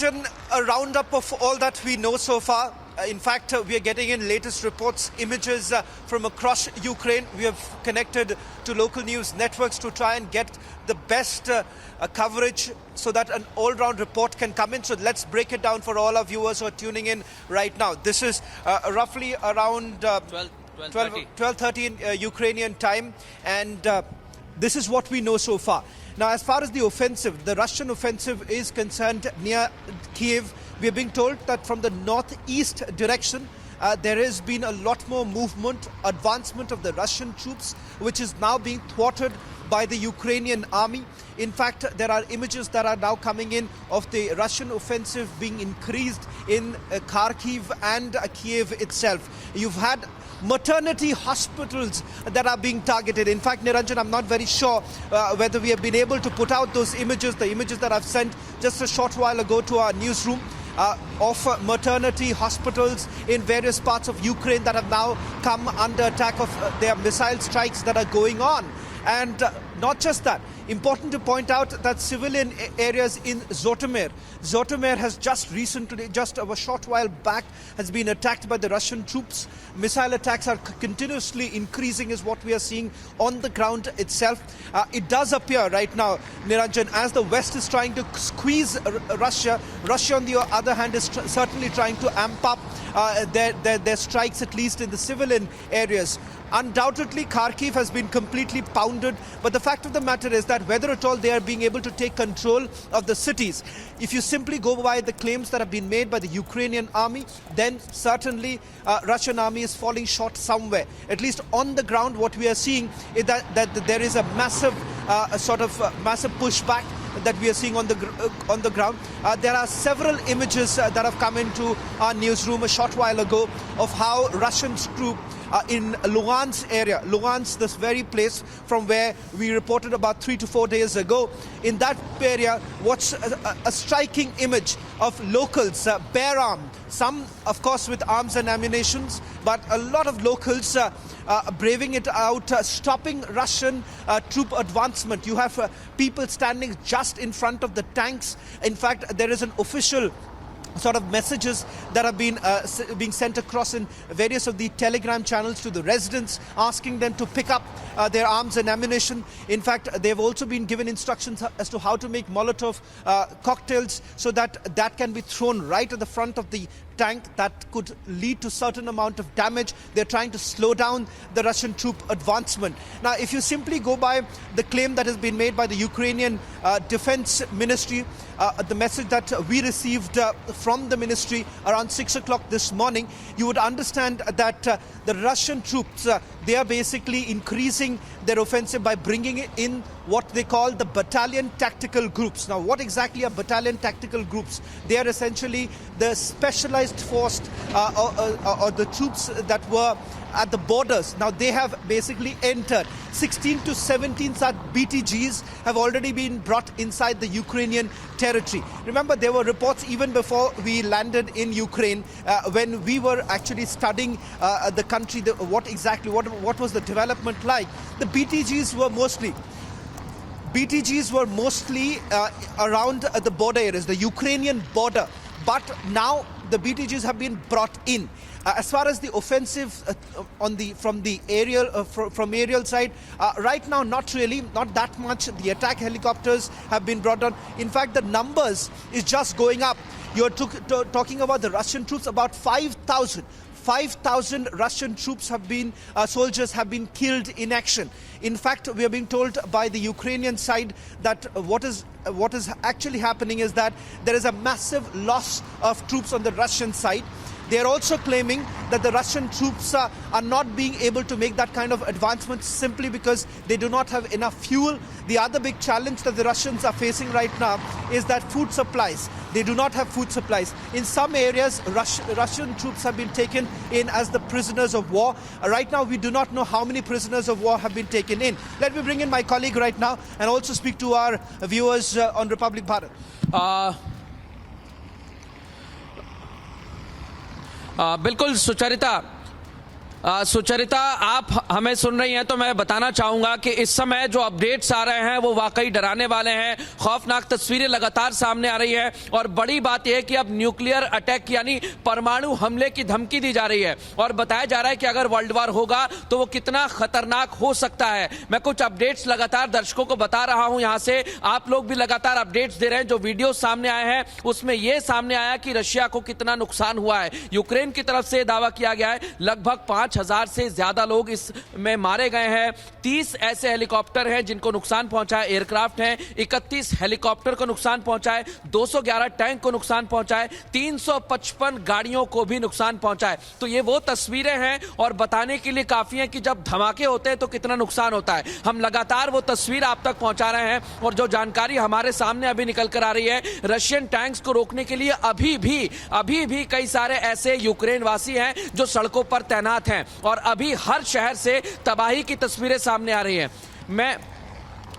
A roundup of all that we know so far. In fact, we are getting in latest reports, images from across Ukraine. We have connected to local news networks to try and get the best coverage so that an all-round report can come in. So let's break it down for all our viewers who are tuning in right now. This is roughly around 12:30 in Ukrainian time, and this is what we know so far. Now, as far as the offensive, the Russian offensive is concerned near Kiev, we are being told that from the northeast direction, there has been a lot more movement, advancement of the Russian troops, which is now being thwarted by the Ukrainian army. In fact, there are images that are now coming in of the Russian offensive being increased in Kharkiv and Kiev itself. You've had maternity hospitals that are being targeted. In fact, Niranjan, I'm not very sure whether we have been able to put out those images, the images that I've sent just a short while ago to our newsroom of maternity hospitals in various parts of Ukraine that have now come under attack of their missile strikes that are going on. And not just that, important to point out that civilian areas in Zotomir has just recently, just a short while back, has been attacked by the Russian troops. Missile attacks are continuously increasing is what we are seeing on the ground itself. It does appear right now, Niranjan, as the West is trying to squeeze Russia, Russia on the other hand is certainly trying to amp up their strikes, at least in the civilian areas. Undoubtedly, Kharkiv has been completely pounded, but the fact of the matter is that whether at all they are being able to take control of the cities, if you simply go by the claims that have been made by the Ukrainian army, then certainly Russian army is falling short somewhere. At least on the ground, what we are seeing is that there is a massive massive pushback that we are seeing on the ground. There are several images that have come into our newsroom a short while ago of how Russian troops in Luhansk area, Luhansk, this very place from where we reported about 3 to 4 days ago. In that area, what's a striking image of locals, bare armed, some of course with arms and ammunitions, but a lot of locals braving it out, stopping Russian troop advancement. You have people standing just in front of the tanks. In fact, there is an official sort of messages that have been being sent across in various of the telegram channels to the residents, asking them to pick up their arms and ammunition. In fact, they've also been given instructions as to how to make Molotov cocktails so that that can be thrown right at the front of the tank. That could lead to certain amount of damage. They're trying to slow down the Russian troop advancement. Now, if you simply go by the claim that has been made by the Ukrainian Defense Ministry, the message that we received from the ministry around 6 o'clock this morning, you would understand that the Russian troops, they are basically increasing their offensive by bringing in what they call the Battalion tactical groups. Now, what exactly are Battalion tactical groups? They are essentially the specialized force or the troops that were at the borders. Now, they have basically entered. 16 to 17 such BTGs have already been brought inside the Ukrainian territory. Remember, there were reports even before we landed in Ukraine when we were actually studying the country, what was the development like. The BTGs were mostly around the border areas, the Ukrainian border. But now the BTGs have been brought in. As far as the offensive from aerial side, right now not that much. The attack helicopters have been brought on. In fact, the numbers is just going up. You're talking about the Russian troops, about 5,000 Russian troops have been, soldiers have been killed in action. In fact, we are being told by the Ukrainian side that what is actually happening is that there is a massive loss of troops on the Russian side. They are also claiming that the Russian troops are not being able to make that kind of advancement simply because they do not have enough fuel. The other big challenge that the Russians are facing right now is that food supplies. They do not have food supplies. In some areas, Russian troops have been taken in as the prisoners of war. Right now, we do not know how many prisoners of war have been taken in. Let me bring in my colleague right now and also speak to our viewers on Republic Bharat. बिल्कुल सुचरिता, सुचरिता, आप हमें सुन रही हैं तो मैं बताना चाहूंगा कि इस समय जो अपडेट्स आ रहे हैं वो वाकई डराने वाले हैं। खौफनाक तस्वीरें लगातार सामने आ रही है और बड़ी बात यह है कि अब न्यूक्लियर अटैक यानी परमाणु हमले की धमकी दी जा रही है और बताया जा रहा है कि अगर वर्ल्ड वॉर होगा तो वो कितना खतरनाक हो सकता है। मैं कुछ अपडेट्स लगातार दर्शकों को बता रहा हूं, यहां से आप लोग भी लगातार अपडेट्स दे रहे हैं। जो वीडियो सामने आए हैं उसमें यह सामने आया कि रशिया को कितना नुकसान हुआ है। यूक्रेन की तरफ से दावा किया गया है लगभग 5,000 से ज्यादा लोग इसमें मारे गए हैं। 30 ऐसे हेलीकॉप्टर हैं जिनको नुकसान पहुंचा है, एयरक्राफ्ट हैं, 31 हेलीकॉप्टर को नुकसान पहुंचा है, 211 टैंक को नुकसान पहुंचा है, 355 गाड़ियों को भी नुकसान पहुंचा है। तो ये वो तस्वीरें हैं और बताने के लिए काफी है कि जब धमाके होते हैं तो कितना नुकसान होता है। हम लगातार वो तस्वीर आप तक पहुंचा रहे हैं और जो जानकारी हमारे सामने अभी निकल कर आ रही है, रशियन टैंक्स को रोकने के लिए अभी भी कई सारे ऐसे यूक्रेन वासी हैं जो सड़कों पर तैनात हैं और अभी हर शहर से तबाही की तस्वीरें सामने आ रही हैं।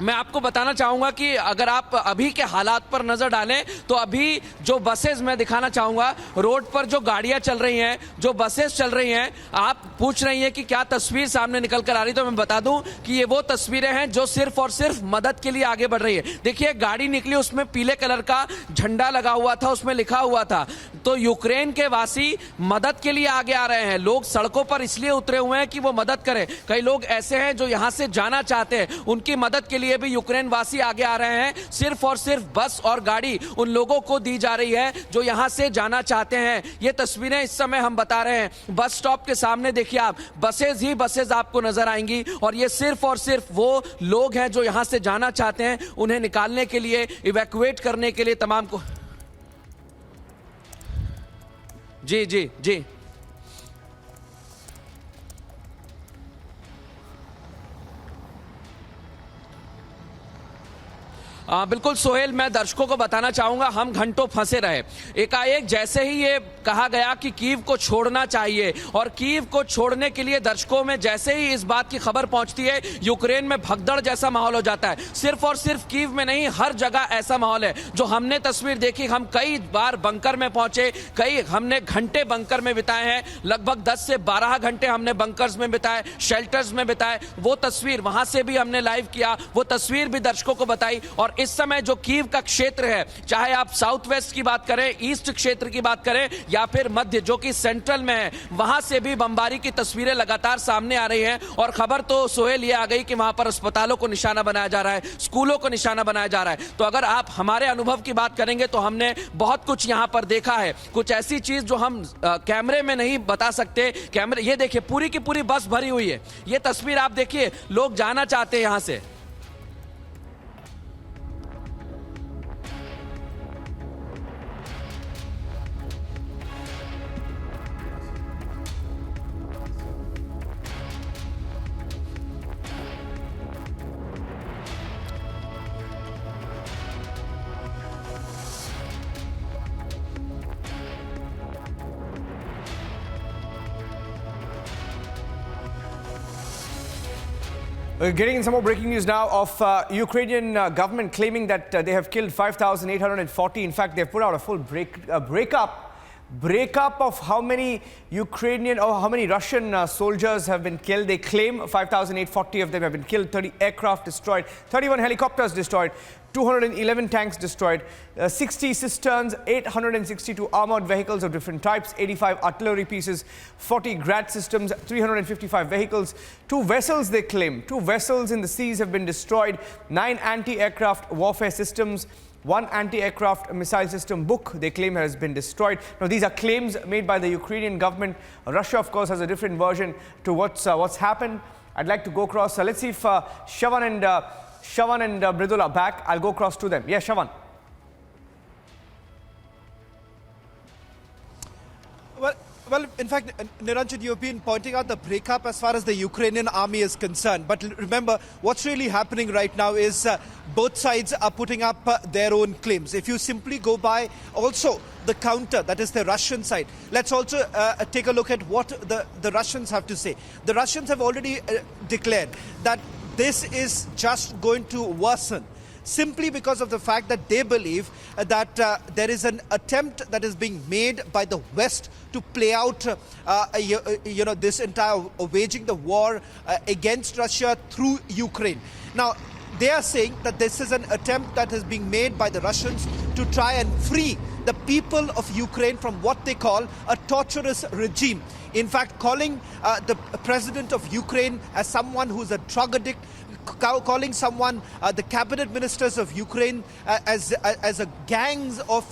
मैं आपको बताना चाहूंगा कि अगर आप अभी के हालात पर नजर डालें तो अभी जो बसेस मैं दिखाना चाहूंगा, रोड पर जो गाड़ियां चल रही हैं, जो बसेस चल रही हैं, आप पूछ रही हैं कि क्या तस्वीर सामने निकल कर आ रही, तो मैं बता दूं कि ये वो तस्वीरें हैं जो सिर्फ और सिर्फ मदद के लिए आगे बढ़ रही है। देखिए, गाड़ी निकली, उसमें पीले कलर का झंडा लगा हुआ था, उसमें लिखा हुआ था। तो यूक्रेन के वासी मदद के लिए आगे आ रहे हैं। लोग सड़कों पर इसलिए उतरे हुए हैं कि वो मदद करें। कई लोग ऐसे हैं जो यहां से जाना चाहते हैं, उनकी मदद के लिए भी यूक्रेन वासी आगे आ रहे हैं। सिर्फ और सिर्फ बस और गाड़ी उन लोगों को दी जा रही है जो यहां से जाना चाहते हैं। ये तस्वीरें इस समय हम बता रहे हैं। बस स्टॉप के सामने देखिए आप, बसेज ही बसेज आपको नजर आएंगी और ये सिर्फ और सिर्फ वो लोग हैं जो यहां से जाना चाहते हैं, उन्हें निकालने के लिए, इवैक्यूएट करने के लिए तमाम को। जी जी जी बिल्कुल सोहेल, मैं दर्शकों को बताना चाहूंगा, हम घंटों फंसे रहे। एकाएक जैसे ही ये कहा गया कि कीव को छोड़ना चाहिए और कीव को छोड़ने के लिए दर्शकों में जैसे ही इस बात की खबर पहुंचती है, यूक्रेन में भगदड़ जैसा माहौल हो जाता है। सिर्फ और सिर्फ कीव में नहीं, हर जगह ऐसा माहौल है। जो हमने तस्वीर देखी, हम कई बार बंकर में पहुंचे, हमने घंटे बंकर में बिताए हैं, लगभग 10 से 12 घंटे हमने बंकर्स में बिताए, शेल्टर्स में बिताए। वो तस्वीर वहां से भी हमने लाइव किया, वो तस्वीर भी दर्शकों को बताई। और इस समय जो कीव का क्षेत्र है, चाहे आप साउथ वेस्ट की बात करें, ईस्ट क्षेत्र की बात करें या फिर मध्य जो कि सेंट्रल में है, वहां से भी बमबारी की तस्वीरें लगातार सामने आ रही हैं। और खबर तो सोहेल ये आ गई कि वहां पर अस्पतालों को निशाना बनाया जा रहा है, स्कूलों को निशाना बनाया जा रहा है। तो अगर आप हमारे अनुभव की बात करेंगे तो हमने बहुत कुछ यहां पर देखा है, कुछ ऐसी चीज जो हम कैमरे में नहीं बता सकते। कैमरे, ये देखिए, पूरी की पूरी बस भरी हुई है। ये तस्वीर आप देखिए, लोग जाना चाहते हैं यहां से। We're getting in some more breaking news now of Ukrainian government claiming that they have killed 5,840. In fact, they've put out a full breakup of how many Ukrainian or how many Russian soldiers have been killed. They claim 5,840 of them have been killed, 30 aircraft destroyed, 31 helicopters destroyed, 211 tanks destroyed, 60 cisterns, 862 armored vehicles of different types, 85 artillery pieces, 40 Grad systems, 355 vehicles, 2 vessels they claim. 2 vessels in the seas have been destroyed, 9 anti-aircraft warfare systems, 1 anti-aircraft missile system book they claim has been destroyed. Now, these are claims made by the Ukrainian government. Russia, of course, has a different version to what's happened. I'd like to go across. Let's see if Shavan and Mridul are back. I'll go across to them. Yes, Shavan. Well, in fact, Niranjan, you've been pointing out the breakup as far as the Ukrainian army is concerned. But remember, what's really happening right now is both sides are putting up their own claims. If you simply go by also the counter, that is the Russian side, let's also take a look at what the Russians have to say. The Russians have already declared that this is just going to worsen. simply because of the fact that they believe that there is an attempt that is being made by the West to play out this entire waging the war against Russia through Ukraine. Now, they are saying that this is an attempt that is being made by the Russians to try and free the people of Ukraine from what they call a torturous regime. In fact, calling the president of Ukraine as someone who's a drug addict, calling someone, the cabinet ministers of Ukraine as a gangs of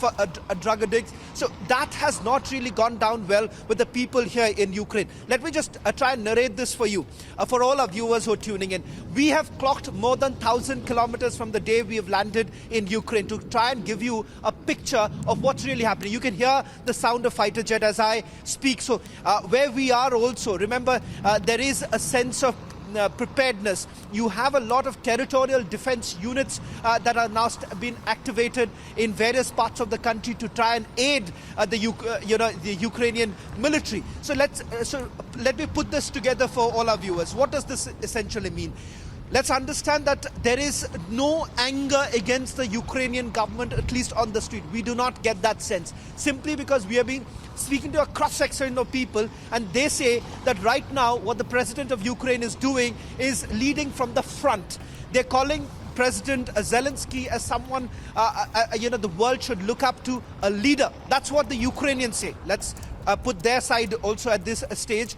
drug addicts. So that has not really gone down well with the people here in Ukraine. Let me just try and narrate this for you, for all our viewers who are tuning in. We have clocked more than 1,000 kilometers from the day we have landed in Ukraine to try and give you a picture of what's really happening. You can hear the sound of fighter jet as I speak. So where we are also, remember, there is a sense of preparedness. You have a lot of territorial defense units that are now being activated in various parts of the country to try and aid the Ukrainian military. So let me put this together for all our viewers. What does this essentially mean? Let's understand that there is no anger against the Ukrainian government, at least on the street. We do not get that sense, simply because we have been speaking to a cross-section of people, and they say that right now what the president of Ukraine is doing is leading from the front. They're calling President Zelensky as someone the world should look up to, a leader. That's what the Ukrainians say. Let's put their side also at this stage.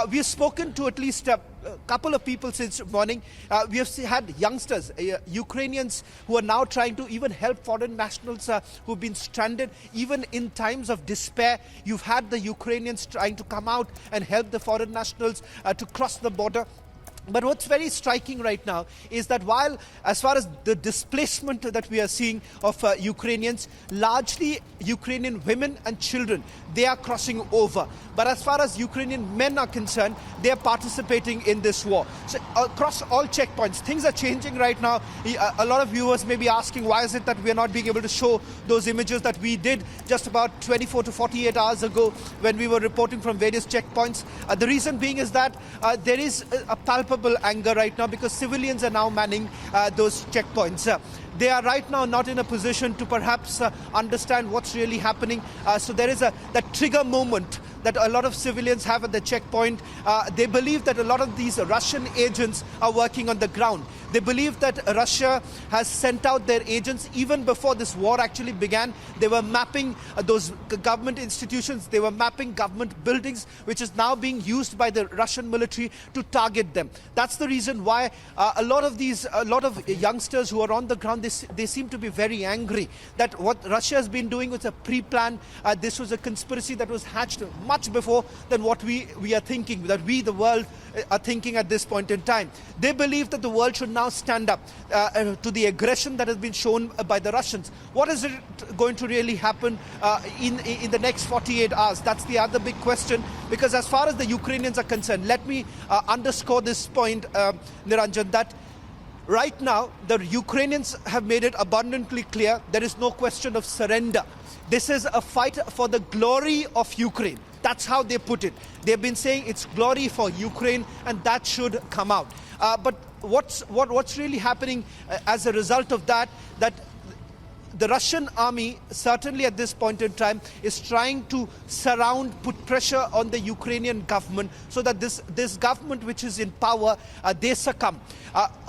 We have spoken to at least a couple of people since morning. We have had youngsters, Ukrainians, who are now trying to even help foreign nationals who've been stranded. Even in times of despair, you've had the Ukrainians trying to come out and help the foreign nationals to cross the border. But what's very striking right now is that while, as far as the displacement that we are seeing of Ukrainians, largely Ukrainian women and children, they are crossing over. But as far as Ukrainian men are concerned, they are participating in this war. So across all checkpoints, things are changing right now. A lot of viewers may be asking, why is it that we are not being able to show those images that we did just about 24 to 48 hours ago when we were reporting from various checkpoints? The reason being is that there is a palpable anger right now because civilians are now manning those checkpoints. They are right now not in a position to perhaps understand what's really happening. So there is that trigger moment that a lot of civilians have at the checkpoint. They believe that a lot of these Russian agents are working on the ground. They believe that Russia has sent out their agents even before this war actually began. They were mapping those government institutions. They were mapping government buildings, which is now being used by the Russian military to target them. That's the reason why a lot of youngsters who are on the ground, they seem to be very angry that what Russia has been doing was a pre-plan. This was a conspiracy that was hatched much before than what we are thinking, that we, the world, are thinking at this point in time. They believe that the world should now stand up to the aggression that has been shown by the Russians. What is it going to really happen in the next 48 hours? That's the other big question, because as far as the Ukrainians are concerned, let me underscore this point, Niranjan, that right now the Ukrainians have made it abundantly clear there is no question of surrender. This is a fight for the glory of Ukraine. That's how they put it. They've been saying it's glory for Ukraine, and that should come out. But what's really happening as a result of that the Russian army, certainly at this point in time, is trying to put pressure on the Ukrainian government so that this government which is in power, they succumb.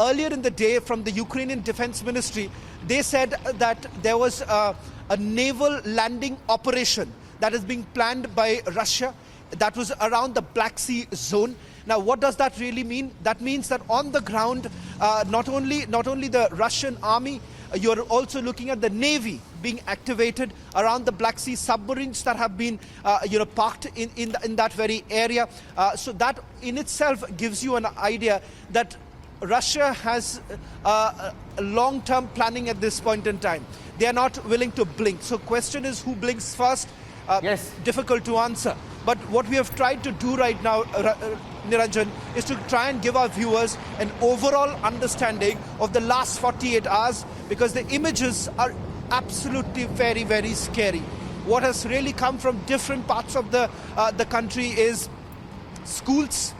Earlier in the day, from the Ukrainian Defense Ministry, they said that there was a naval landing operation that is being planned by Russia that was around the Black Sea zone. Now, what does that really mean? That means that on the ground, not only the Russian army, you're also looking at the Navy being activated around the Black Sea, submarines that have been parked in that very area. So that in itself gives you an idea that Russia has a long-term planning at this point in time. They are not willing to blink. So question is, who blinks first? Yes. Difficult to answer. But what we have tried to do right now, Niranjan, is to try and give our viewers an overall understanding of the last 48 hours, because the images are absolutely very, very scary. What has really come from different parts of the country is schools,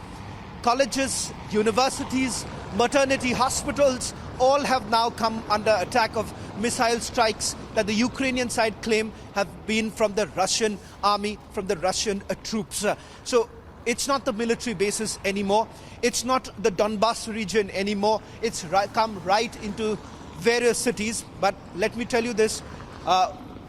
colleges, universities, maternity hospitals, all have now come under attack of missile strikes that the Ukrainian side claim have been from the Russian army, from the Russian troops. So it's not the military bases anymore. It's not the Donbas region anymore. It's come right into various cities. But let me tell you this,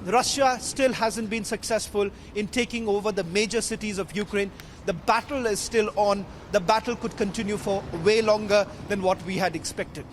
Russia still hasn't been successful in taking over the major cities of Ukraine. The battle is still on. The battle could continue for way longer than what we had expected.